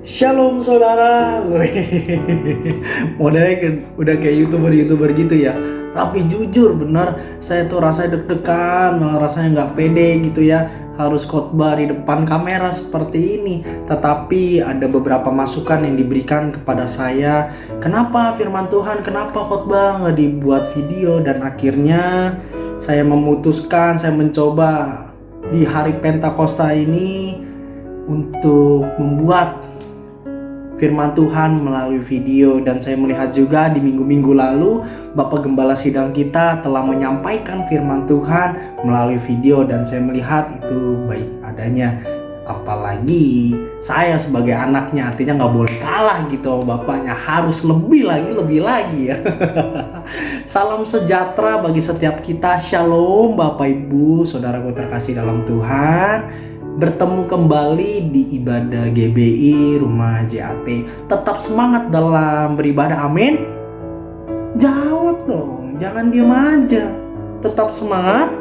Shalom saudara. Modalnya kan udah kayak youtuber gitu ya. Tapi jujur bener, saya tuh rasanya deg-degan, malah rasanya nggak pede gitu ya, harus khotbah di depan kamera seperti ini. Tetapi ada beberapa masukan yang diberikan kepada saya. Kenapa firman Tuhan, kenapa khotbah nggak dibuat video? Dan akhirnya saya memutuskan, saya mencoba di hari Pentakosta ini untuk membuat firman Tuhan melalui video. Dan saya melihat juga di minggu-minggu lalu Bapak Gembala Sidang kita telah menyampaikan firman Tuhan melalui video, dan saya melihat itu baik adanya. Apalagi saya sebagai anaknya, artinya nggak boleh kalah gitu bapaknya, harus lebih lagi ya. Salam sejahtera bagi setiap kita. Shalom Bapak Ibu saudaraku terkasih dalam Tuhan. Bertemu kembali di ibadah GBI Rumah JAT. Tetap semangat dalam beribadah, amin. Jawab dong, jangan diam aja. Tetap semangat,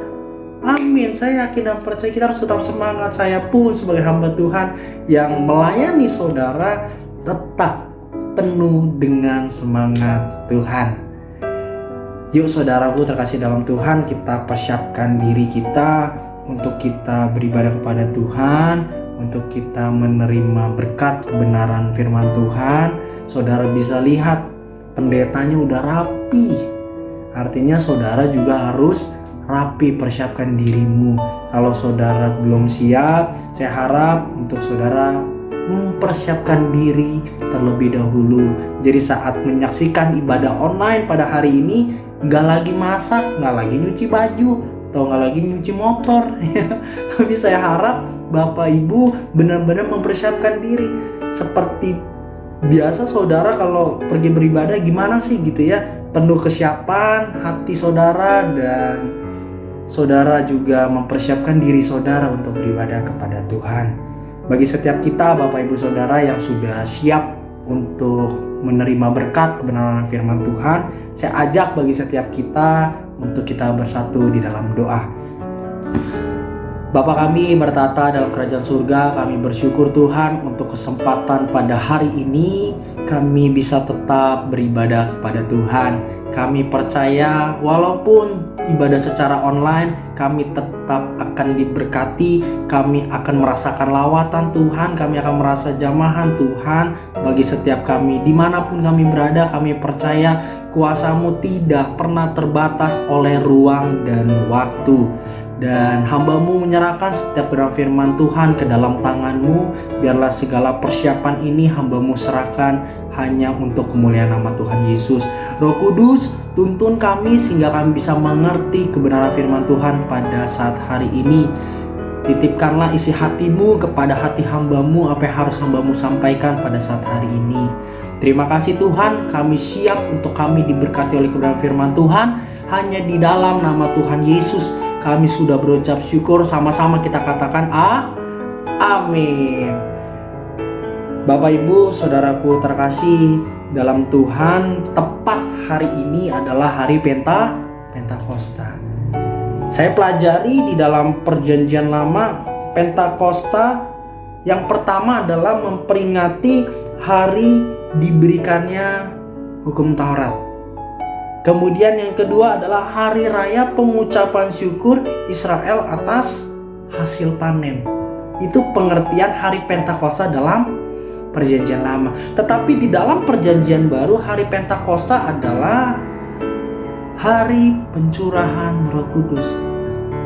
amin. Saya yakin dan percaya kita harus tetap semangat. Saya pun sebagai hamba Tuhan yang melayani saudara tetap penuh dengan semangat Tuhan. Yuk saudaraku terkasih dalam Tuhan, kita persiapkan diri kita untuk kita beribadah kepada Tuhan, untuk kita menerima berkat kebenaran firman Tuhan. Saudara bisa lihat pendetanya udah rapi, artinya saudara juga harus rapi, persiapkan dirimu. Kalau saudara belum siap, saya harap untuk saudara mempersiapkan diri terlebih dahulu. Jadi saat menyaksikan ibadah online pada hari ini, nggak lagi masak, nggak lagi nyuci baju, atau nggak lagi nyuci motor. Tapi saya harap Bapak Ibu benar-benar mempersiapkan diri. Seperti biasa saudara kalau pergi beribadah gimana sih gitu ya, penuh kesiapan hati saudara, dan saudara juga mempersiapkan diri saudara untuk beribadah kepada Tuhan. Bagi setiap kita Bapak Ibu saudara yang sudah siap untuk menerima berkat kebenaran firman Tuhan, saya ajak bagi setiap kita untuk kita bersatu di dalam doa. Bapa kami bertata dalam kerajaan surga, kami bersyukur Tuhan untuk kesempatan pada hari ini kami bisa tetap beribadah kepada Tuhan. Kami percaya walaupun ibadah secara online, kami tetap akan diberkati, kami akan merasakan lawatan Tuhan, kami akan merasa jamahan Tuhan bagi setiap kami. Dimanapun kami berada, kami percaya kuasa-Mu tidak pernah terbatas oleh ruang dan waktu. Dan hamba-Mu menyerahkan setiap kebenaran firman Tuhan ke dalam tangan-Mu. Biarlah segala persiapan ini hamba-Mu serahkan hanya untuk kemuliaan nama Tuhan Yesus. Roh Kudus, tuntun kami sehingga kami bisa mengerti kebenaran firman Tuhan pada saat hari ini. Titipkanlah isi hati-Mu kepada hati hamba-Mu, apa yang harus hamba-Mu sampaikan pada saat hari ini. Terima kasih Tuhan, kami siap untuk kami diberkati oleh kebenaran firman Tuhan. Hanya di dalam nama Tuhan Yesus kami sudah berucap syukur. Sama-sama kita katakan amin. Bapak Ibu saudaraku terkasih dalam Tuhan, tepat hari ini adalah hari Pentakosta. Saya pelajari di dalam perjanjian lama, Pentakosta yang pertama adalah memperingati hari diberikannya hukum Taurat. Kemudian yang kedua adalah hari raya pengucapan syukur Israel atas hasil panen. Itu pengertian hari Pentakosta dalam perjanjian lama. Tetapi di dalam perjanjian baru, hari Pentakosta adalah hari pencurahan Roh Kudus,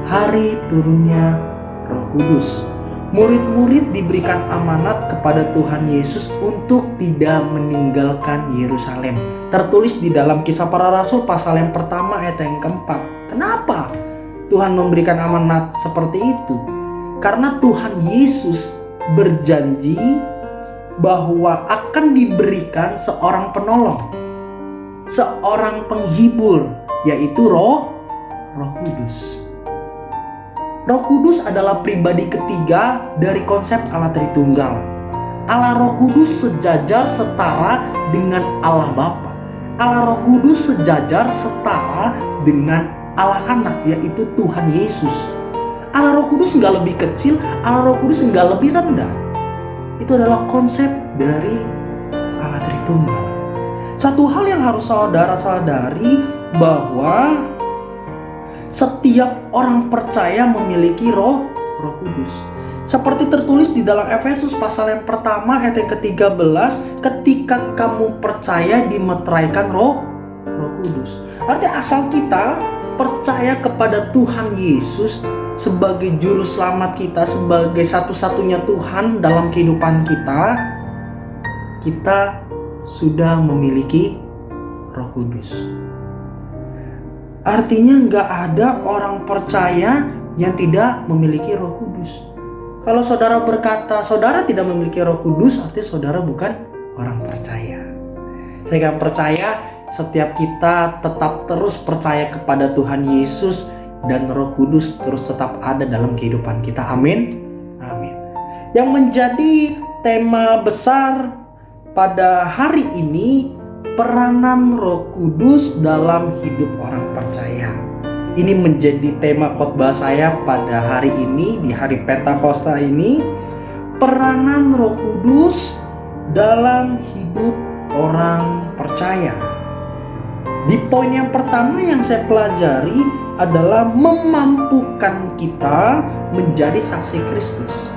hari turunnya Roh Kudus. Murid-murid diberikan amanat kepada Tuhan Yesus untuk tidak meninggalkan Yerusalem. Tertulis di dalam Kisah Para Rasul pasal yang pertama ayat yang keempat. Kenapa Tuhan memberikan amanat seperti itu? Karena Tuhan Yesus berjanji bahwa akan diberikan seorang penolong, seorang penghibur, yaitu Roh Kudus. Roh Kudus adalah pribadi ketiga dari konsep Allah Tritunggal. Allah Roh Kudus sejajar setara dengan Allah Bapa. Allah Roh Kudus sejajar setara dengan Allah Anak, yaitu Tuhan Yesus. Allah Roh Kudus nggak lebih kecil, Allah Roh Kudus nggak lebih rendah. Itu adalah konsep dari Allah Tritunggal. Satu hal yang harus saudara sadari bahwa setiap orang percaya memiliki Roh Kudus. Seperti tertulis di dalam Efesus pasal yang pertama ayat yang ke-13, ketika kamu percaya dimeteraikan Roh Kudus. Artinya asal kita percaya kepada Tuhan Yesus sebagai juru selamat kita, sebagai satu-satunya Tuhan dalam kehidupan kita sudah memiliki Roh Kudus. Artinya nggak ada orang percaya yang tidak memiliki Roh Kudus. Kalau saudara berkata saudara tidak memiliki Roh Kudus, artinya saudara bukan orang percaya. Saya percaya setiap kita tetap terus percaya kepada Tuhan Yesus dan Roh Kudus terus tetap ada dalam kehidupan kita. Amin. Amin. Yang menjadi tema besar pada hari ini, peranan Roh Kudus dalam hidup orang percaya. Ini menjadi tema khotbah saya pada hari ini, di hari Pentakosta ini. Peranan Roh Kudus dalam hidup orang percaya. Di poin yang pertama yang saya pelajari adalah memampukan kita menjadi saksi Kristus.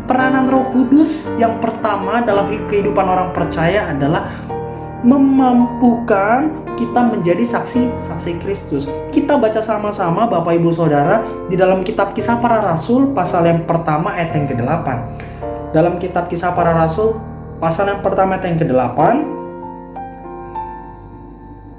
Peranan Roh Kudus yang pertama dalam kehidupan orang percaya adalah memampukan kita menjadi saksi Kristus. Kita baca sama-sama Bapak Ibu Saudara di dalam kitab Kisah Para Rasul pasal yang pertama ayat yang ke-8. Dalam kitab Kisah Para Rasul pasal yang pertama ayat yang ke-8,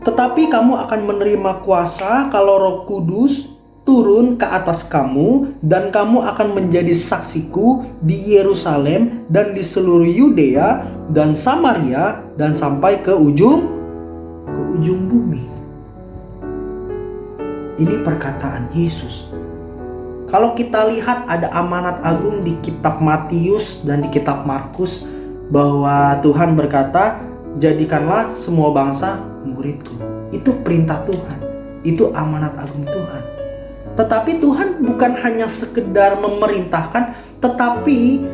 tetapi kamu akan menerima kuasa kalau Roh Kudus turun ke atas kamu, dan kamu akan menjadi saksiku di Yerusalem dan di seluruh Yudea dan Samaria dan sampai ke ujung bumi. Ini perkataan Yesus. Kalau kita lihat ada amanat agung di kitab Matius dan di kitab Markus bahwa Tuhan berkata, jadikanlah semua bangsa muridku. Itu perintah Tuhan. Itu amanat agung Tuhan. Tetapi Tuhan bukan hanya sekedar memerintahkan, tetapi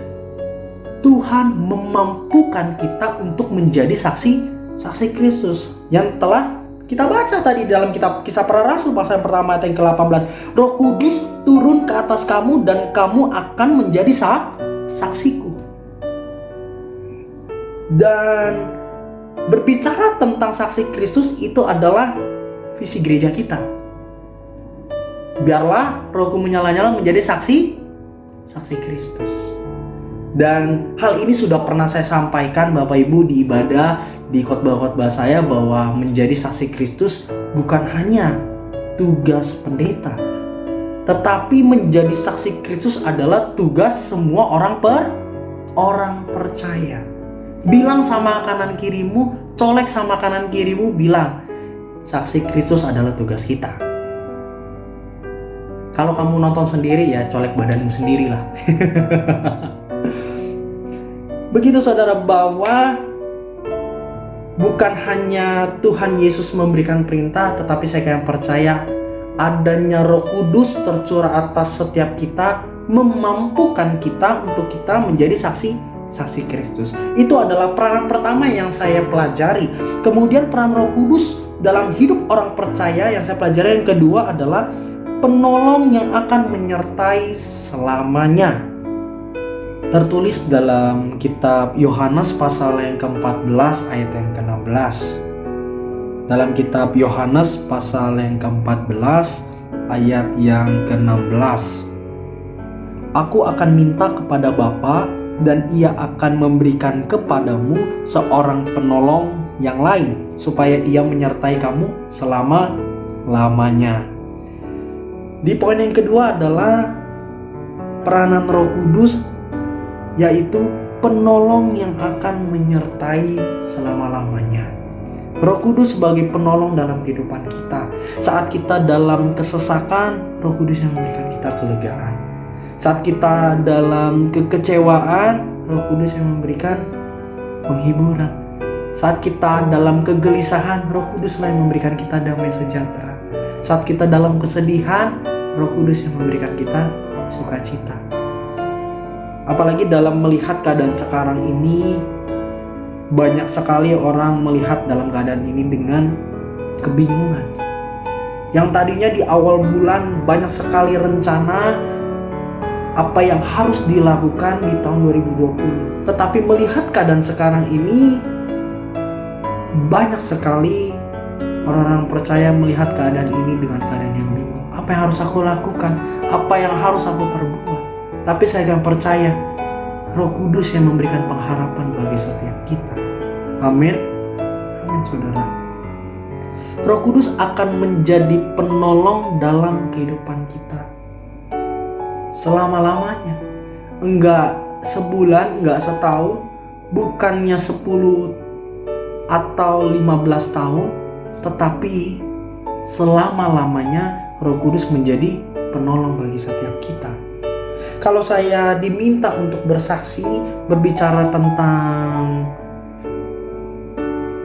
Tuhan memampukan kita untuk menjadi saksi Kristus yang telah kita baca tadi dalam kitab Kisah Para Rasul pasal yang pertama ayat yang ke-18. Roh Kudus turun ke atas kamu dan kamu akan menjadi saksiku. Dan berbicara tentang saksi Kristus itu adalah visi gereja kita. Biarlah rohku menyala-nyala menjadi saksi Kristus. Dan hal ini sudah pernah saya sampaikan Bapak Ibu di ibadah, di khotbah-khotbah saya, bahwa menjadi saksi Kristus bukan hanya tugas pendeta, tetapi menjadi saksi Kristus adalah tugas semua orang percaya. Bilang sama kanan kirimu, colek sama kanan kirimu, bilang, saksi Kristus adalah tugas kita. Kalau kamu nonton sendiri ya colek badanmu sendiri lah. Begitu saudara, bahwa bukan hanya Tuhan Yesus memberikan perintah, tetapi saya percaya adanya Roh Kudus tercurah atas setiap kita, memampukan kita untuk kita menjadi saksi Kristus. Itu adalah peranan pertama yang saya pelajari. Kemudian peran Roh Kudus dalam hidup orang percaya yang saya pelajari yang kedua adalah penolong yang akan menyertai selamanya. Tertulis dalam kitab Yohanes pasal yang ke-14 ayat yang ke-16. Dalam kitab Yohanes pasal yang ke-14 ayat yang ke-16. Aku akan minta kepada Bapa dan Ia akan memberikan kepadamu seorang penolong yang lain, supaya Ia menyertai kamu selama-lamanya. Di poin yang kedua adalah peranan Roh Kudus, yaitu penolong yang akan menyertai selama-lamanya. Roh Kudus sebagai penolong dalam kehidupan kita. Saat kita dalam kesesakan, Roh Kudus yang memberikan kita kelegaan. Saat kita dalam kekecewaan, Roh Kudus yang memberikan penghiburan. Saat kita dalam kegelisahan, Roh Kudus yang memberikan kita damai sejahtera. Saat kita dalam kesedihan, Roh Kudus yang memberikan kita sukacita. Apalagi dalam melihat keadaan sekarang ini, banyak sekali orang melihat dalam keadaan ini dengan kebingungan. Yang tadinya di awal bulan banyak sekali rencana apa yang harus dilakukan di tahun 2020. Tetapi melihat keadaan sekarang ini, banyak sekali orang-orang percaya melihat keadaan ini dengan keadaan yang bingung. Apa yang harus aku lakukan? Apa yang harus aku perbuat? Tapi saya akan percaya Roh Kudus yang memberikan pengharapan bagi setiap kita. Amin. Amin, saudara. Roh Kudus akan menjadi penolong dalam kehidupan kita selama-lamanya. Enggak sebulan, enggak setahun, bukannya 10 atau 15 tahun, tetapi selama-lamanya Roh Kudus menjadi penolong bagi setiap kita. Kalau saya diminta untuk bersaksi, berbicara tentang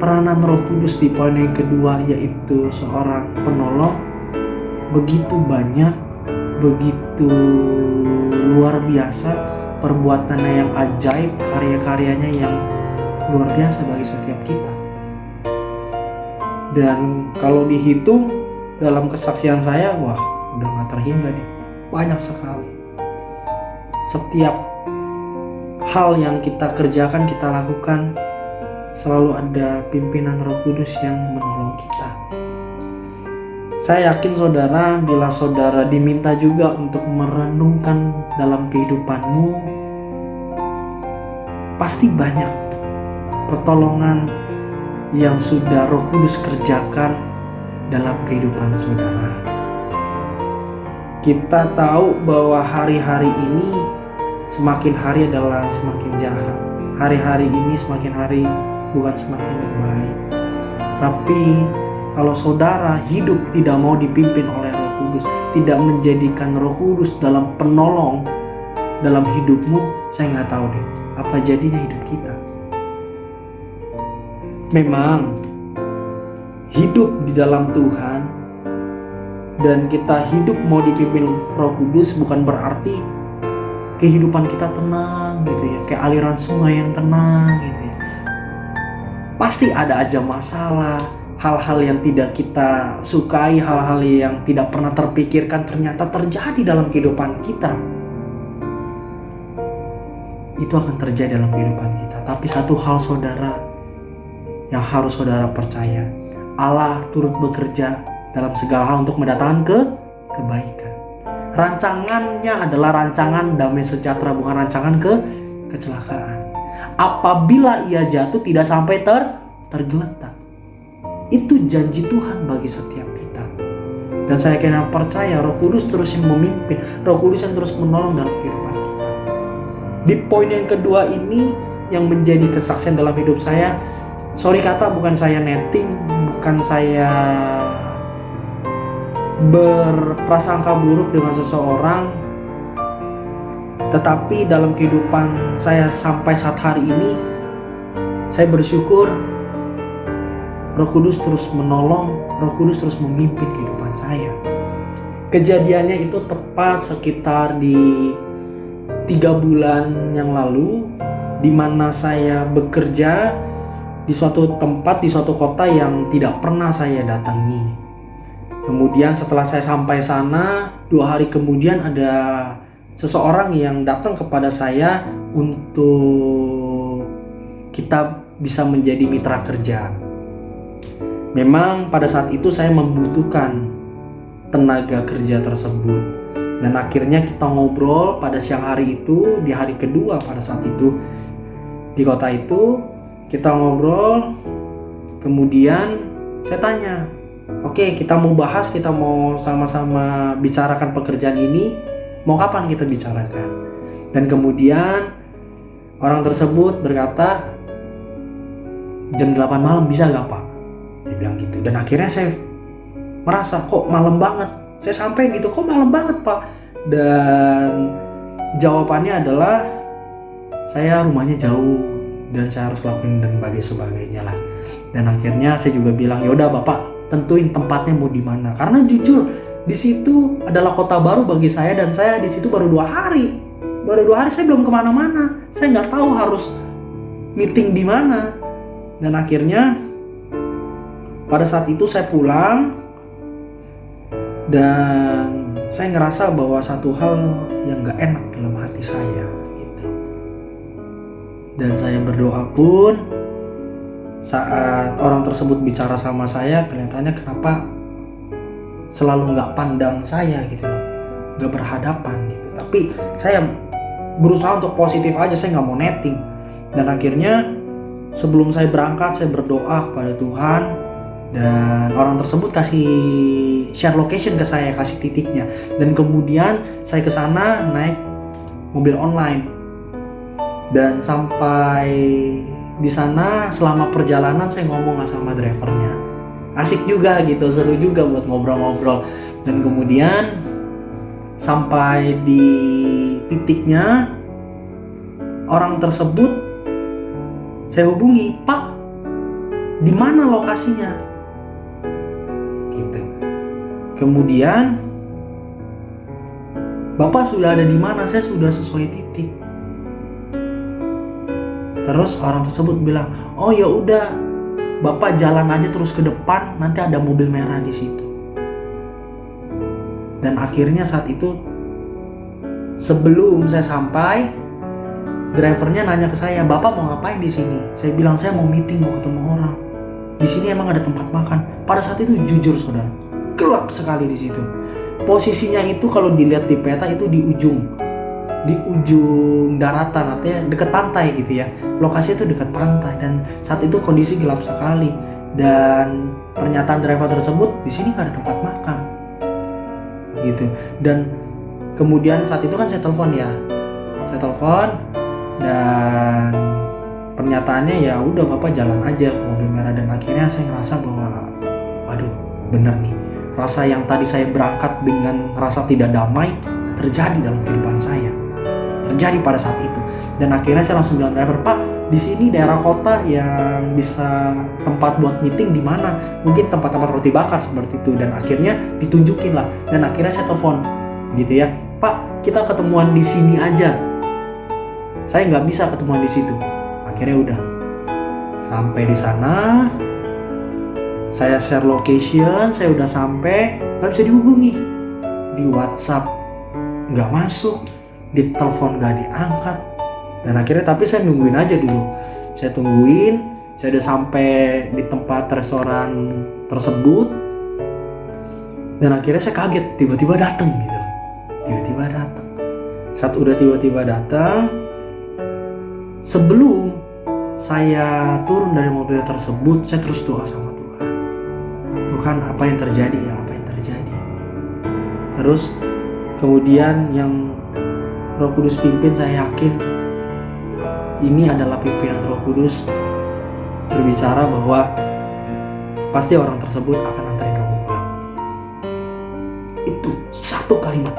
peranan Roh Kudus di poin yang kedua, yaitu seorang penolong, begitu banyak, begitu luar biasa perbuatannya yang ajaib, karya-karyanya yang luar biasa bagi setiap kita. Dan kalau dihitung dalam kesaksian saya, wah, udah gak terhingga nih, banyak sekali. Setiap hal yang kita kerjakan, kita lakukan, selalu ada pimpinan Roh Kudus yang menolong kita. Saya yakin saudara, bila saudara diminta juga untuk merenungkan dalam kehidupanmu, pasti banyak pertolongan yang sudah Roh Kudus kerjakan dalam kehidupan saudara. Kita tahu bahwa hari-hari ini semakin hari adalah semakin jahat. Hari-hari ini semakin hari bukan semakin baik. Tapi kalau saudara hidup tidak mau dipimpin oleh Roh Kudus, tidak menjadikan Roh Kudus dalam penolong dalam hidupmu, saya nggak tahu deh apa jadinya hidup kita. Memang hidup di dalam Tuhan dan kita hidup mau dipimpin Roh Kudus bukan berarti kehidupan kita tenang gitu ya, kayak aliran sungai yang tenang gitu ya. Pasti ada aja masalah, hal-hal yang tidak kita sukai, hal-hal yang tidak pernah terpikirkan ternyata terjadi dalam kehidupan kita. Itu akan terjadi dalam kehidupan kita. Tapi satu hal saudara yang harus saudara percaya, Allah turut bekerja dalam segala hal untuk mendatangkan kebaikan. Rancangannya adalah rancangan damai sejahtera, bukan rancangan kecelakaan. Apabila ia jatuh tidak sampai tergeletak. Itu janji Tuhan bagi setiap kita. Dan saya kena percaya Roh Kudus terus yang memimpin, Roh Kudus yang terus menolong dalam kehidupan kita. Di poin yang kedua ini yang menjadi kesaksian dalam hidup saya, sorry kata, bukan saya netting, bukan saya berprasangka buruk dengan seseorang, tetapi dalam kehidupan saya sampai saat hari ini, saya bersyukur Roh Kudus terus menolong, Roh Kudus terus memimpin kehidupan saya. Kejadiannya itu tepat sekitar di 3 bulan yang lalu, di mana saya bekerja di suatu tempat, di suatu kota yang tidak pernah saya datangi. Kemudian setelah saya sampai sana, 2 hari kemudian ada seseorang yang datang kepada saya untuk kita bisa menjadi mitra kerja. Memang pada saat itu saya membutuhkan tenaga kerja tersebut. Dan akhirnya kita ngobrol pada siang hari itu, di hari kedua pada saat itu di kota itu, kita ngobrol. Kemudian saya tanya, oke, kita mau bahas, kita mau sama-sama bicarakan pekerjaan ini, mau kapan kita bicarakan? Dan kemudian orang tersebut berkata, jam 8 malam bisa gak Pak? Dia bilang gitu. Dan akhirnya saya merasa, kok malam banget? Saya sampai gitu, kok malam banget Pak? Dan jawabannya adalah, saya rumahnya jauh dan saya harus lakuin dan sebagainya lah. Dan akhirnya saya juga bilang, yaudah Bapak tentuin tempatnya mau di mana. Karena jujur di situ adalah kota baru bagi saya dan saya di situ baru 2 hari. Baru 2 hari saya belum kemana-mana. Saya nggak tahu harus meeting di mana. Dan akhirnya pada saat itu saya pulang dan saya ngerasa bahwa satu hal yang nggak enak dalam hati saya gitu. Dan saya berdoa pun saat orang tersebut bicara sama saya, kelihatannya kenapa selalu nggak pandang saya gitu loh, nggak berhadapan gitu. Tapi saya berusaha untuk positif aja, saya nggak mau netting. Dan akhirnya sebelum saya berangkat, saya berdoa kepada Tuhan, dan orang tersebut kasih share location ke saya, kasih titiknya. Dan kemudian saya ke sana naik mobil online. Dan sampai di sana selama perjalanan saya ngomong sama drivernya. Asik juga gitu, seru juga buat ngobrol-ngobrol. Dan kemudian sampai di titiknya, orang tersebut saya hubungi, "Pak, di mana lokasinya?" Gitu. Kemudian, "Bapak sudah ada di mana? Saya sudah sesuai titik." Terus orang tersebut bilang, "Oh ya udah, Bapak jalan aja terus ke depan, nanti ada mobil merah di situ." Dan akhirnya saat itu, sebelum saya sampai, drivernya nanya ke saya, "Bapak mau ngapain di sini?" Saya bilang, "Saya mau meeting, mau ketemu orang. Di sini emang ada tempat makan." Pada saat itu jujur saudara, gelap sekali di situ. Posisinya itu kalau dilihat di peta itu di ujung daratan, artinya dekat pantai gitu ya. Lokasi itu dekat pantai dan saat itu kondisi gelap sekali. Dan pernyataan driver tersebut, "Di sini nggak ada tempat makan." Gitu. Dan kemudian saat itu kan saya telepon dan pernyataannya ya udah Bapak jalan aja ke mobil merah. Dan akhirnya saya ngerasa bahwa waduh, bener nih, rasa yang tadi saya berangkat dengan rasa tidak damai terjadi dalam kehidupan saya, terjadi pada saat itu. Dan akhirnya saya langsung bilang driver, "Pak, di sini daerah kota yang bisa tempat buat meeting di mana? Mungkin tempat-tempat roti bakar seperti itu." Dan akhirnya ditunjukin lah. Dan akhirnya saya telepon gitu ya, "Pak, kita ketemuan di sini aja. Saya nggak bisa ketemuan di situ." Akhirnya udah sampai di sana, saya share location, saya udah sampai, nggak bisa dihubungi. Di WhatsApp nggak masuk, di telepon nggak diangkat. Dan akhirnya tapi saya nungguin aja dulu. Saya tungguin, saya udah sampai di tempat restoran tersebut. Dan akhirnya saya kaget, tiba-tiba datang gitu. Tiba-tiba datang. Saat udah tiba-tiba datang, sebelum saya turun dari mobil tersebut, saya terus doa sama Tuhan. "Tuhan, apa yang terjadi ya? Apa yang terjadi?" Terus kemudian yang Roh Kudus pimpin, saya yakin ini adalah pimpinan Roh Kudus berbicara bahwa pasti orang tersebut akan anterin kamu pulang. Itu satu kalimat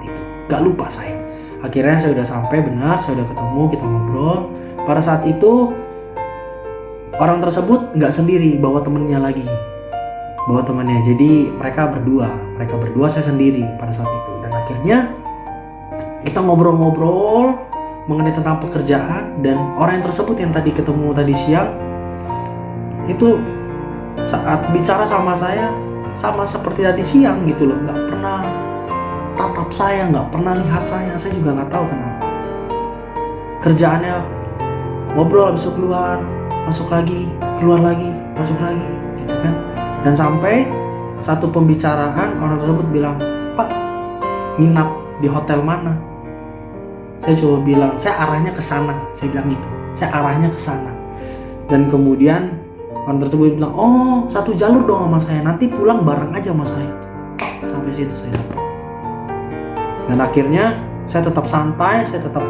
itu, gak lupa saya. Akhirnya saya udah sampai, benar, saya udah ketemu, kita ngobrol. Pada saat itu orang tersebut gak sendiri, bawa temennya lagi, jadi mereka berdua, saya sendiri pada saat itu. Dan akhirnya kita ngobrol-ngobrol mengenai tentang pekerjaan. Dan orang yang tersebut yang tadi ketemu tadi siang itu saat bicara sama saya sama seperti tadi siang gitu loh, nggak pernah tatap saya, nggak pernah lihat saya juga nggak tahu kenapa. Kerjaannya ngobrol, habis itu keluar, masuk lagi, keluar lagi, masuk lagi gitu kan. Dan sampai satu pembicaraan orang tersebut bilang, "Pak, nginap di hotel mana?" Saya coba bilang, "Saya arahnya ke sana." Saya bilang gitu, "Saya arahnya ke sana." Dan kemudian orang tersebut bilang, "Oh, satu jalur dong sama saya, nanti pulang bareng aja sama saya." Sampai situ saya dapat. Dan akhirnya saya tetap santai, saya tetap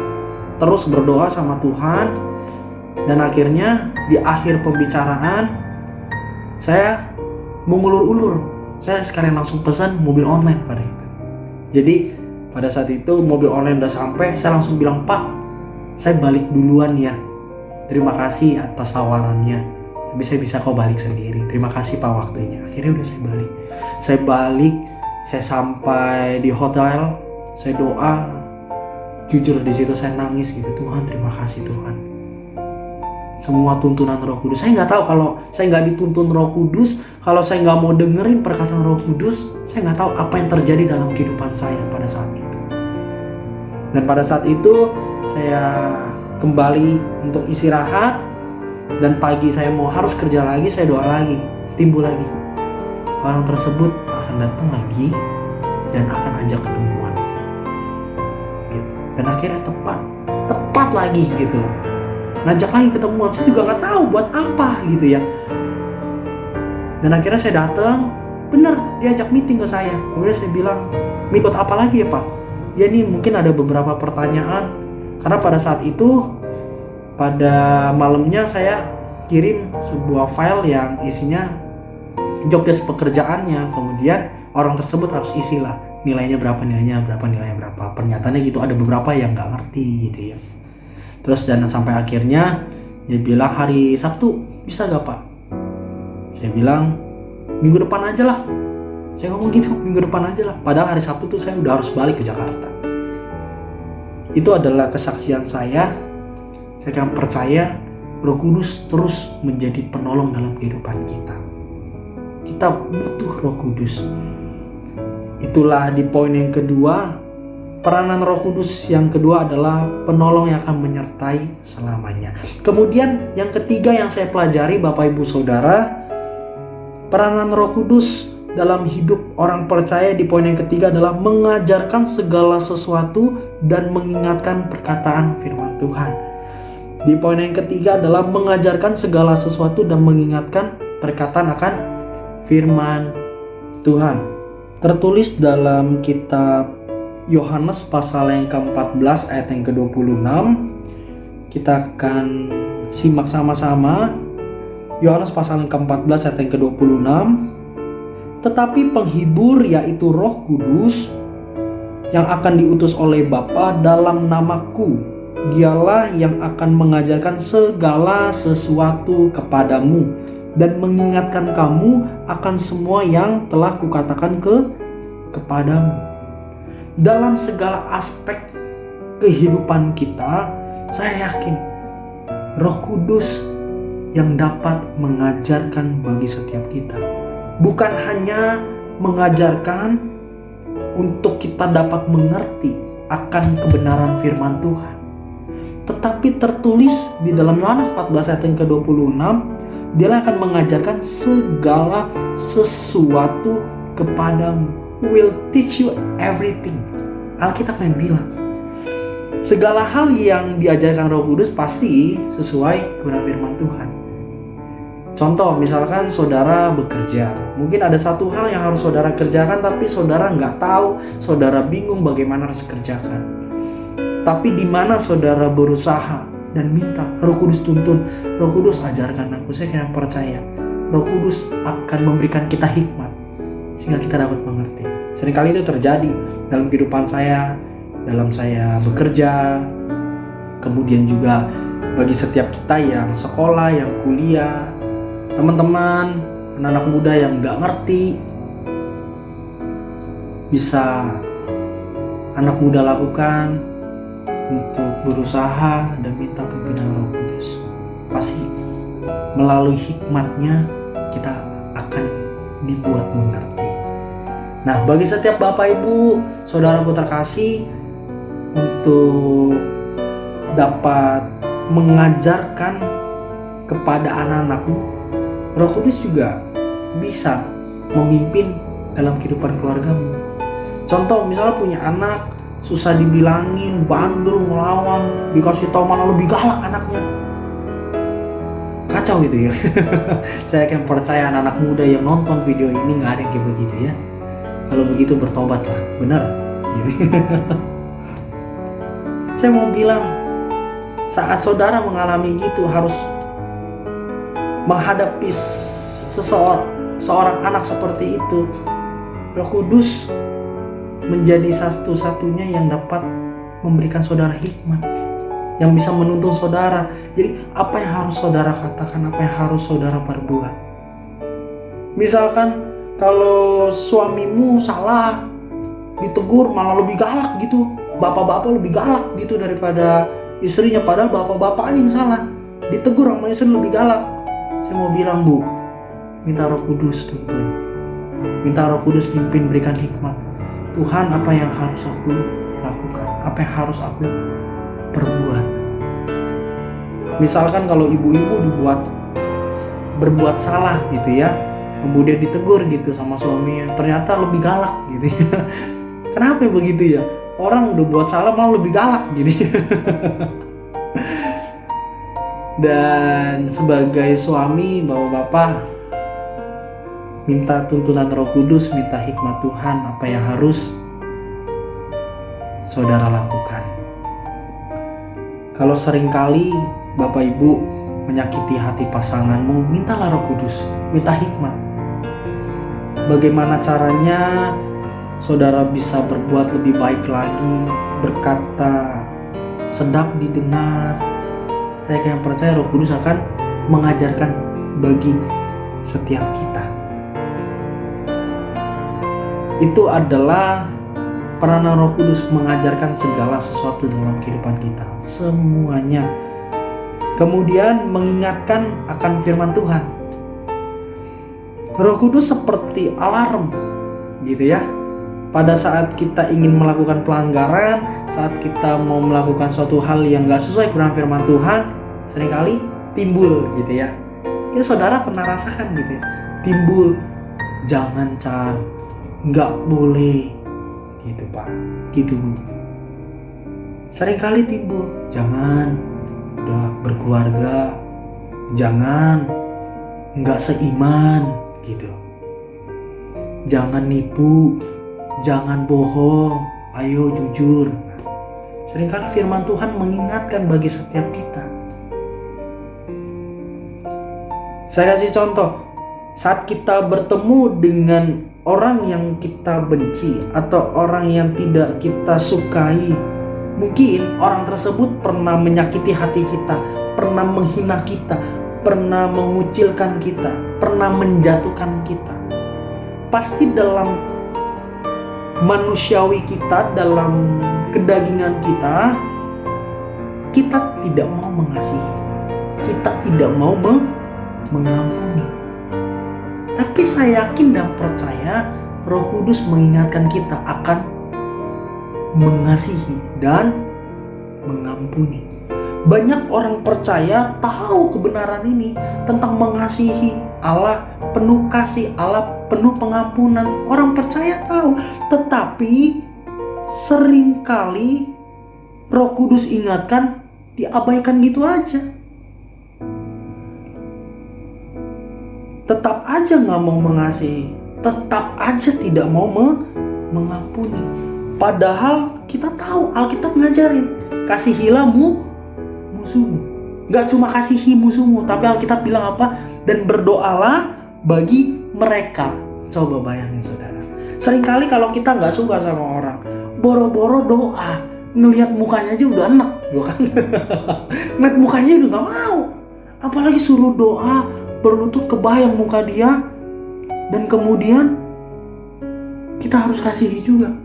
terus berdoa sama Tuhan. Dan akhirnya di akhir pembicaraan saya mengulur-ulur, saya sekalian langsung pesan mobil online pada itu. Jadi pada saat itu mobil online udah sampai, saya langsung bilang, "Pak, saya balik duluan ya. Terima kasih atas tawarannya. Tapi saya bisa kok balik sendiri. Terima kasih Pak waktunya." Akhirnya udah saya balik, saya sampai di hotel, saya doa, Jujur di situ saya nangis gitu, Tuhan terima kasih Tuhan. Semua tuntunan Roh Kudus, saya nggak tahu kalau saya nggak dituntun Roh Kudus, kalau saya nggak mau dengerin perkataan Roh Kudus, saya nggak tahu apa yang terjadi dalam kehidupan saya pada saat itu. Dan pada saat itu saya kembali untuk istirahat, dan pagi saya mau harus kerja lagi, saya doa lagi, timbul lagi. Orang tersebut akan datang lagi dan akan ajak ketemuan. Gitu. Dan akhirnya tepat lagi gitu loh. Ngajak lagi ketemuan, saya juga nggak tahu buat apa gitu ya. Dan akhirnya saya datang, bener diajak meeting ke saya. Kemudian saya bilang, "Ikut apa lagi ya Pak?" Ya ini mungkin ada beberapa pertanyaan. Karena pada saat itu, pada malamnya saya kirim sebuah file yang isinya job desk pekerjaannya. Kemudian orang tersebut harus isilah nilainya berapa, nilainya berapa. Pernyataannya gitu, ada beberapa yang nggak ngerti gitu ya. Terus dan sampai akhirnya dia bilang, "Hari Sabtu bisa gak Pak?" Saya bilang, "Minggu depan aja lah." Saya ngomong gitu, "Minggu depan aja lah." Padahal hari Sabtu tuh saya udah harus balik ke Jakarta. Itu adalah kesaksian saya. Saya akan percaya Roh Kudus terus menjadi penolong dalam kehidupan kita. Kita butuh Roh Kudus. Itulah di poin yang kedua. Peranan Roh Kudus yang kedua adalah penolong yang akan menyertai selamanya. Kemudian yang ketiga yang saya pelajari Bapak Ibu Saudara, peranan Roh Kudus dalam hidup orang percaya di poin yang ketiga adalah mengajarkan segala sesuatu dan mengingatkan perkataan firman Tuhan. Di poin yang ketiga adalah mengajarkan segala sesuatu dan mengingatkan perkataan akan firman Tuhan. Tertulis dalam kitab Yohanes pasal yang ke-14 ayat yang ke-26. Kita akan simak sama-sama. Yohanes pasal yang ke-14 ayat yang ke-26. Tetapi penghibur yaitu Roh Kudus yang akan diutus oleh Bapa dalam namaku, dialah yang akan mengajarkan segala sesuatu kepadamu dan mengingatkan kamu akan semua yang telah kukatakan kepadamu. Dalam segala aspek kehidupan kita, saya yakin Roh Kudus yang dapat mengajarkan bagi setiap kita. Bukan hanya mengajarkan untuk kita dapat mengerti akan kebenaran firman Tuhan, tetapi tertulis di dalam Yohanes 14 ayat yang ke-26, Dia akan mengajarkan segala sesuatu kepadamu. Will teach you everything. Alkitab yang bilang segala hal yang diajarkan Roh Kudus pasti sesuai kebenaran firman Tuhan. Contoh, misalkan saudara bekerja, mungkin ada satu hal yang harus saudara kerjakan, tapi saudara nggak tahu, saudara bingung bagaimana harus kerjakan. Tapi di mana saudara berusaha dan minta Roh Kudus tuntun, Roh Kudus ajarkan aku, saya kira percaya Roh Kudus akan memberikan kita hikmat sehingga kita dapat mengerti. Seringkali itu terjadi dalam kehidupan saya, dalam saya bekerja, kemudian juga bagi setiap kita yang sekolah, yang kuliah, teman-teman, anak-anak muda yang nggak ngerti, bisa anak muda lakukan untuk berusaha dan minta pimpinan Roh Kudus. Pasti melalui hikmatnya kita akan dibuat mengerti. Nah, bagi setiap Bapak Ibu, saudaraku terkasih, untuk dapat mengajarkan kepada anak-anakmu, Roh Kudus juga bisa memimpin dalam kehidupan keluargamu. Contoh, misalnya punya anak susah dibilangin, bandel, ngelawan, dikasih tahu malah lebih galak anaknya. Kacau gitu ya. Saya akan percaya anak-anak muda yang nonton video ini nggak ada yang kayak begitu ya. Kalau begitu bertobatlah, benar. Saya mau bilang, saat saudara mengalami gitu harus menghadapi seorang anak seperti itu, Roh Kudus menjadi satu-satunya yang dapat memberikan saudara hikmat, yang bisa menuntun saudara. Jadi apa yang harus saudara katakan, apa yang harus saudara perbuat. Misalkan kalau suamimu salah, ditegur malah lebih galak gitu, bapak-bapak lebih galak gitu daripada istrinya, padahal bapak-bapaknya yang salah. Ditegur sama istri lebih galak. Saya mau bilang, Bu, minta Roh Kudus tuntun, minta Roh Kudus pimpin, berikan hikmat. Tuhan, apa yang harus aku lakukan, apa yang harus aku perbuat. Misalkan kalau ibu-ibu berbuat salah gitu ya, kemudian ditegur gitu sama suaminya, ternyata lebih galak gitu ya. Kenapa begitu ya? Orang udah buat salah malah lebih galak gitu ya. Dan sebagai suami, bapak-bapak, minta tuntunan Roh Kudus, minta hikmat Tuhan, apa yang harus saudara lakukan. Kalau seringkali Bapak Ibu menyakiti hati pasanganmu, mintalah Roh Kudus, minta hikmat. Bagaimana caranya saudara bisa berbuat lebih baik lagi, berkata sedap didengar. Saya yang percaya Roh Kudus akan mengajarkan bagi setiap kita. Itu adalah peranan Roh Kudus, mengajarkan segala sesuatu dalam kehidupan kita, semuanya. Kemudian mengingatkan akan firman Tuhan. Roh Kudus seperti alarm gitu ya. Pada saat kita ingin melakukan pelanggaran, saat kita mau melakukan suatu hal yang gak sesuai dengan firman Tuhan, seringkali timbul gitu ya. Ya saudara pernah rasakan gitu ya, timbul, jangan Car, gak boleh gitu Pak, gitu Bu. Seringkali timbul, jangan, udah berkeluarga, jangan, nggak seiman gitu, jangan nipu, jangan bohong, ayo jujur. Seringkali firman Tuhan mengingatkan bagi setiap kita. Saya kasih contoh, saat kita bertemu dengan orang yang kita benci atau orang yang tidak kita sukai, mungkin orang tersebut pernah menyakiti hati kita, pernah menghina kita, pernah mengucilkan kita, pernah menjatuhkan kita. Pasti dalam manusiawi kita, dalam kedagingan kita, kita tidak mau mengasihi, kita tidak mau mengampuni. Tapi saya yakin dan percaya Roh Kudus mengingatkan kita akan mengasihi dan mengampuni. Banyak orang percaya tahu kebenaran ini tentang mengasihi, Allah penuh kasih, Allah penuh pengampunan. Orang percaya tahu, tetapi seringkali Roh Kudus ingatkan diabaikan gitu aja. Tetap aja gak mau mengasihi, tetap aja tidak mau mengampuni. Padahal kita tahu Alkitab ngajarin, kasihilah musuhmu. Gak cuma kasihi musuhmu, tapi Alkitab bilang apa? Dan berdoalah bagi mereka. Coba bayangin saudara, seringkali kalau kita gak suka sama orang, boro-boro doa, ngelihat mukanya aja udah enak, kan? Ngelihat mukanya udah gak mau, apalagi suruh doa, berlutut kebayang muka dia, dan kemudian kita harus kasihi juga.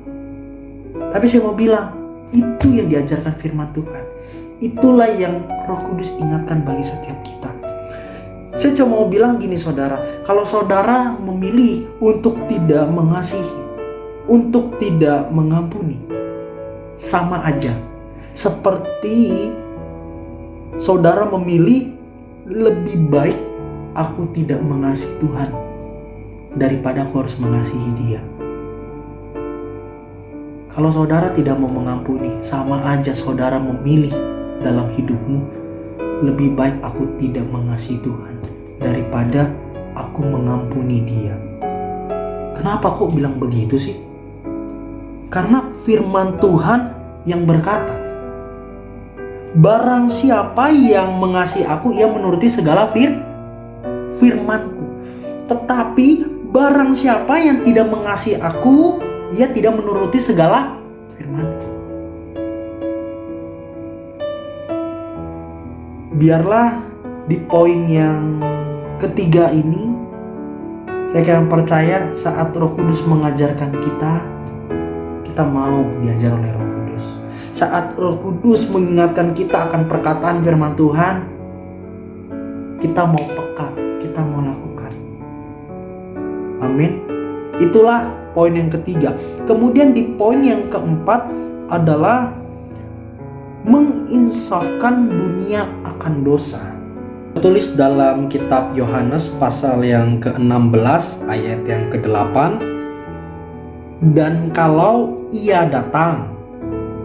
Tapi saya mau bilang, itu yang diajarkan firman Tuhan, itulah yang Roh Kudus ingatkan bagi setiap kita. Saya cuma mau bilang gini saudara, kalau saudara memilih untuk tidak mengasihi, untuk tidak mengampuni, sama aja seperti saudara memilih lebih baik aku tidak mengasihi Tuhan daripada aku harus mengasihi Dia. Kalau saudara tidak mau mengampuni, sama aja saudara memilih dalam hidupmu, lebih baik aku tidak mengasihi Tuhan daripada aku mengampuni Dia. Kenapa kok bilang begitu sih? Karena firman Tuhan yang berkata, barang siapa yang mengasihi aku, ia menuruti segala firman-Ku. Tetapi barang siapa yang tidak mengasihi aku, ia tidak menuruti segala firman-Ku. Biarlah di poin yang ketiga ini, saya akan percaya saat Roh Kudus mengajarkan kita kita mau diajar oleh Roh Kudus. Saat Roh Kudus mengingatkan kita akan perkataan firman Tuhan, kita mau peka, kita mau lakukan. Amin. Itulah poin yang ketiga. Kemudian di poin yang keempat adalah menginsafkan dunia akan dosa. Tertulis dalam kitab Yohanes pasal yang ke-16 ayat yang ke-8. Dan kalau Ia datang,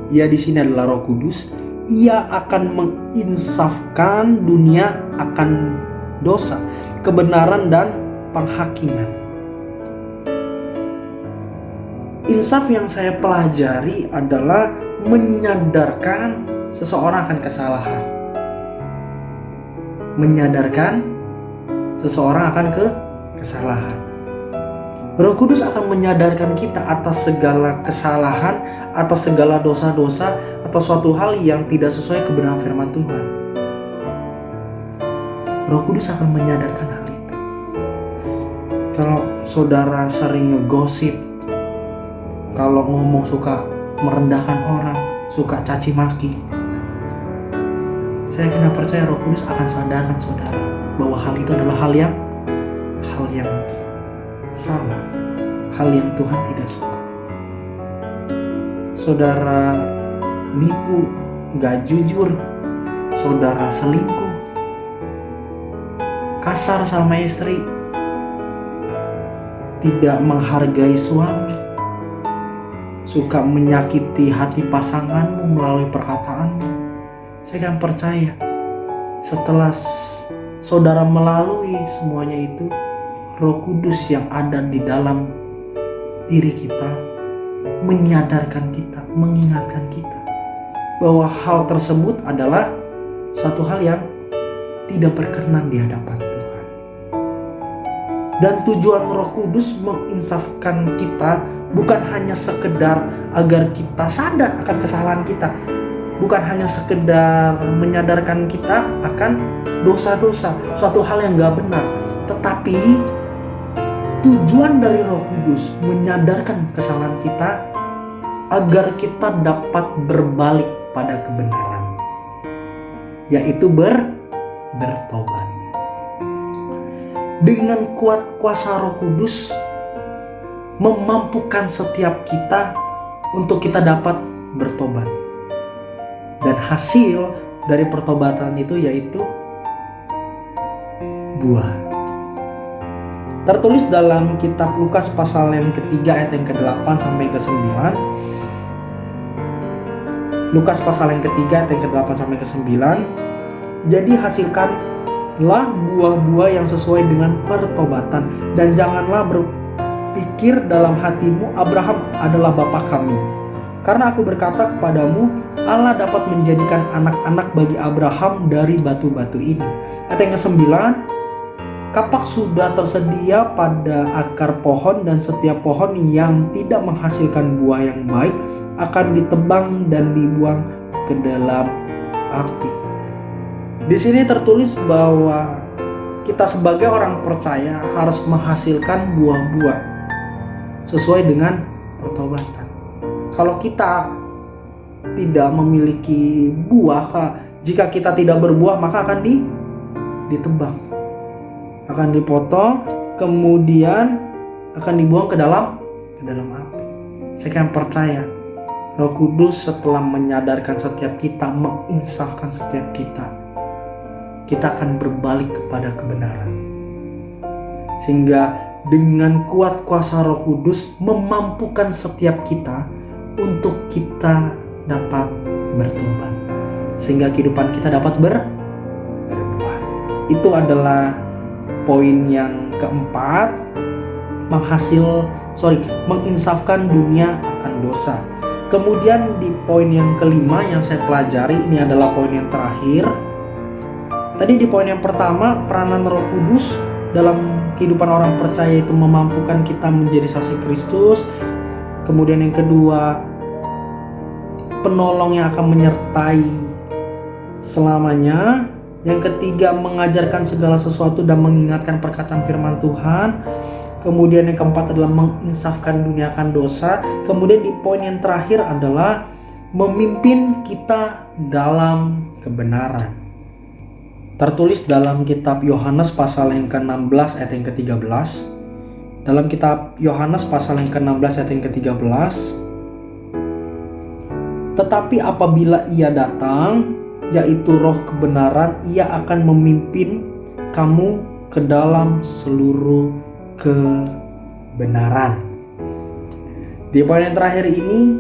Ia di sini adalah Roh Kudus, Ia akan menginsafkan dunia akan dosa, kebenaran dan penghakiman. Insaf yang saya pelajari adalah menyadarkan seseorang akan kesalahan. Menyadarkan seseorang akan kesalahan. Roh Kudus akan menyadarkan kita atas segala kesalahan, atas segala dosa-dosa, atau suatu hal yang tidak sesuai kebenaran firman Tuhan. Roh Kudus akan menyadarkan hal itu. Kalau saudara sering ngegosip, kalau ngomong suka merendahkan orang, suka caci maki, saya kena percaya Roh Kudus akan sadarkan saudara bahwa hal itu adalah hal yang salah, hal yang Tuhan tidak suka. Saudara nipu, gak jujur, saudara selingkuh, kasar sama istri, tidak menghargai suami, suka menyakiti hati pasanganmu melalui perkataanmu. Saya kan percaya setelah saudara melalui semuanya itu, Roh Kudus yang ada di dalam diri kita menyadarkan kita, mengingatkan kita bahwa hal tersebut adalah satu hal yang tidak berkenan di hadapan Tuhan. Dan tujuan Roh Kudus menginsafkan kita bukan hanya sekedar agar kita sadar akan kesalahan kita, bukan hanya sekedar menyadarkan kita akan dosa-dosa, suatu hal yang gak benar, tetapi tujuan dari Roh Kudus menyadarkan kesalahan kita agar kita dapat berbalik pada kebenaran, yaitu bertobat. Dengan kuat kuasa Roh Kudus memampukan setiap kita untuk kita dapat bertobat. Dan hasil dari pertobatan itu yaitu buah. Tertulis dalam kitab Lukas pasal yang ketiga ayat yang ke-8 sampai ke-9. Lukas pasal yang ketiga ayat yang ke-8 sampai ke-9. Jadi hasilkanlah buah-buah yang sesuai dengan pertobatan, dan janganlah berpikir dalam hatimu Abraham adalah bapa kami. Karena aku berkata kepadamu, Allah dapat menjadikan anak-anak bagi Abraham dari batu-batu ini. Ayat yang ke-9, kapak sudah tersedia pada akar pohon, dan setiap pohon yang tidak menghasilkan buah yang baik akan ditebang dan dibuang ke dalam api. Di sini tertulis bahwa kita sebagai orang percaya harus menghasilkan buah-buah sesuai dengan pertobatan. Kalau kita tidak memiliki buah, jika kita tidak berbuah, maka akan ditebang, akan dipotong, kemudian akan dibuang ke dalam api. Saya kan percaya Roh Kudus setelah menyadarkan setiap kita, menginsafkan setiap kita akan berbalik kepada kebenaran, sehingga dengan kuat kuasa Roh Kudus memampukan setiap kita untuk kita dapat bertobat, sehingga kehidupan kita dapat berbuah. Itu adalah poin yang keempat, menginsafkan dunia akan dosa. Kemudian di poin yang kelima yang saya pelajari, ini adalah poin yang terakhir. Tadi di poin yang pertama, peranan Roh Kudus dalam kehidupan orang percaya itu memampukan kita menjadi saksi Kristus. Kemudian yang kedua, penolong yang akan menyertai selamanya. Yang ketiga, mengajarkan segala sesuatu dan mengingatkan perkataan firman Tuhan. Kemudian yang keempat adalah menginsafkan dunia akan dosa. Kemudian di poin yang terakhir adalah memimpin kita dalam kebenaran. Tertulis dalam kitab Yohanes pasal yang ke-16 ayat yang ke-13. Dalam kitab Yohanes pasal yang ke-16 ayat yang ke-13. Tetapi apabila Ia datang, yaitu Roh kebenaran, Ia akan memimpin kamu ke dalam seluruh kebenaran. Di poin yang terakhir ini,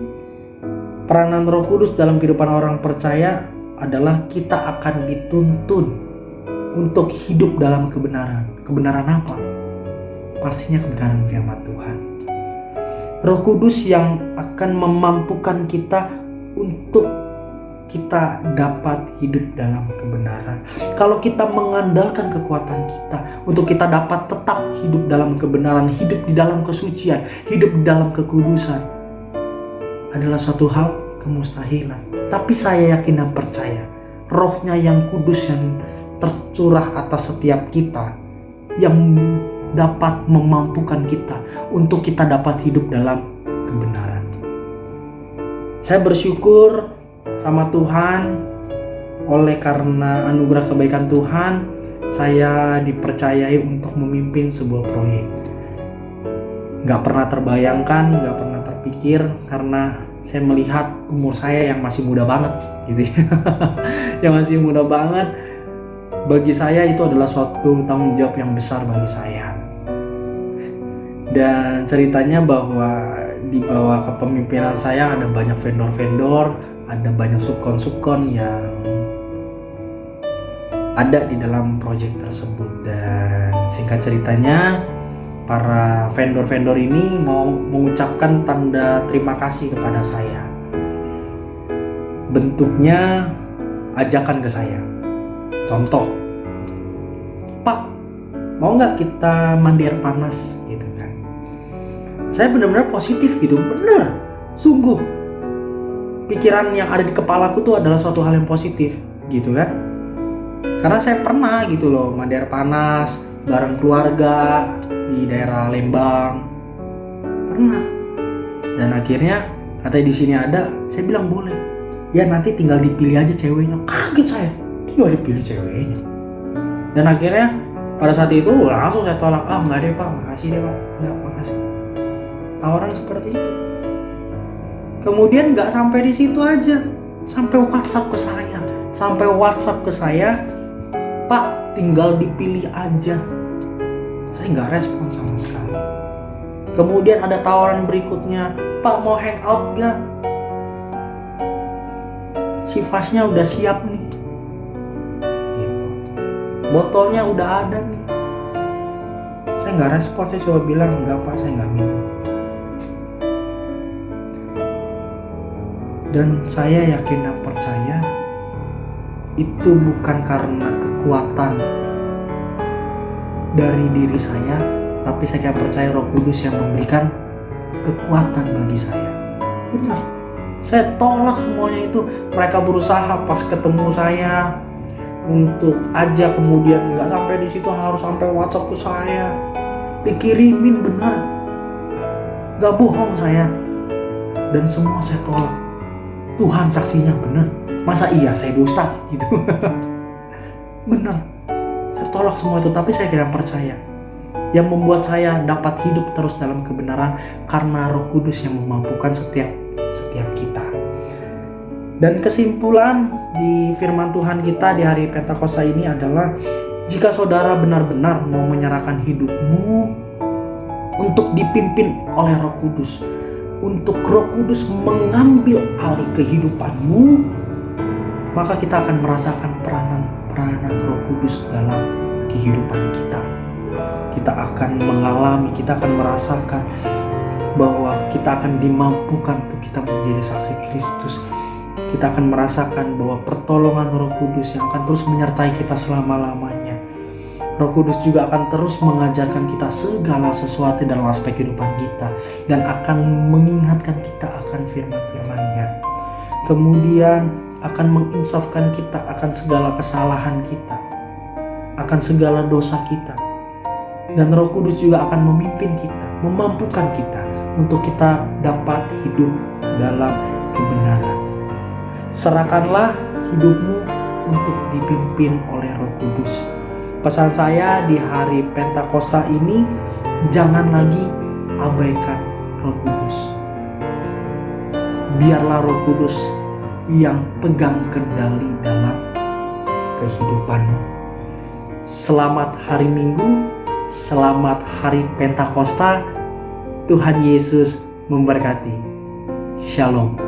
peranan Roh Kudus dalam kehidupan orang percaya adalah kita akan dituntun untuk hidup dalam kebenaran. Kebenaran apa? Pastinya kebenaran firman Tuhan. Roh Kudus yang akan memampukan kita untuk kita dapat hidup dalam kebenaran. Kalau kita mengandalkan kekuatan kita untuk kita dapat tetap hidup dalam kebenaran, hidup di dalam kesucian, hidup di dalam kekudusan, adalah suatu hal kemustahilan. Tapi saya yakin dan percaya, Rohnya yang kudus yang tercurah atas setiap kita, yang dapat memampukan kita untuk kita dapat hidup dalam kebenaran. Saya bersyukur sama Tuhan, oleh karena anugerah kebaikan Tuhan, saya dipercayai untuk memimpin sebuah proyek. Gak pernah terbayangkan, gak pernah terpikir, karena saya melihat umur saya yang masih muda banget gitu ya. Yang masih muda banget. Bagi saya itu adalah suatu tanggung jawab yang besar bagi saya. Dan ceritanya bahwa di bawah kepemimpinan saya ada banyak vendor-vendor, ada banyak subkon-subkon yang ada di dalam proyek tersebut. Dan singkat ceritanya, para vendor-vendor ini mau mengucapkan tanda terima kasih kepada saya. Bentuknya ajakan ke saya. Contoh, Pak, mau nggak kita mandi air panas gitu kan? Saya benar-benar positif gitu, benar, sungguh. Pikiran yang ada di kepalaku tuh adalah suatu hal yang positif gitu kan. Karena saya pernah gitu loh mandi air panas bareng keluarga di daerah Lembang. Pernah. Dan akhirnya katanya di sini ada, saya bilang boleh. Ya nanti tinggal dipilih aja ceweknya. Kaget saya, tinggal dipilih ceweknya. Dan akhirnya pada saat itu langsung saya tolak. Nggak deh Pak, makasih deh Pak. Nggak, makasih. Tawaran seperti itu. Kemudian nggak sampai di situ aja, sampai WhatsApp ke saya, Pak tinggal dipilih aja. Saya nggak respon sama sekali. Kemudian ada tawaran berikutnya, Pak mau hangout nggak? Si vasnya udah siap nih, gitu. Botolnya udah ada nih. Saya nggak respon, saya coba bilang nggak Pak, saya nggak minum. Dan saya yakin dan percaya itu bukan karena kekuatan dari diri saya, tapi saya percaya Roh Kudus yang memberikan kekuatan bagi saya. Benar, saya tolak semuanya itu. Mereka berusaha pas ketemu saya untuk aja, kemudian nggak sampai di situ, harus sampai WhatsApp ke saya, dikirimin, benar, nggak bohong saya. Dan semua saya tolak. Tuhan saksinya, benar. Masa iya saya dusta gitu? Benar. Saya tolak semua itu, tapi saya kira percaya. Yang membuat saya dapat hidup terus dalam kebenaran karena Roh Kudus yang memampukan setiap kita. Dan kesimpulan di firman Tuhan kita di hari Pentakosta ini adalah, jika saudara benar-benar mau menyerahkan hidupmu untuk dipimpin oleh Roh Kudus, untuk Roh Kudus mengambil alih kehidupanmu, maka kita akan merasakan peranan Roh Kudus dalam kehidupan kita. Kita akan mengalami, kita akan merasakan bahwa kita akan dimampukan untuk kita menjadi saksi Kristus. Kita akan merasakan bahwa pertolongan Roh Kudus yang akan terus menyertai kita selama-lamanya. Roh Kudus juga akan terus mengajarkan kita segala sesuatu dalam aspek kehidupan kita, dan akan mengingatkan kita akan firman-firman-Nya. Kemudian akan menginsafkan kita akan segala kesalahan kita, akan segala dosa kita. Dan Roh Kudus juga akan memimpin kita, memampukan kita untuk kita dapat hidup dalam kebenaran. Serahkanlah hidupmu untuk dipimpin oleh Roh Kudus. Pesan saya di hari Pentakosta ini, jangan lagi abaikan Roh Kudus. Biarlah Roh Kudus yang pegang kendali dalam kehidupanmu. Selamat hari Minggu, selamat hari Pentakosta. Tuhan Yesus memberkati. Shalom.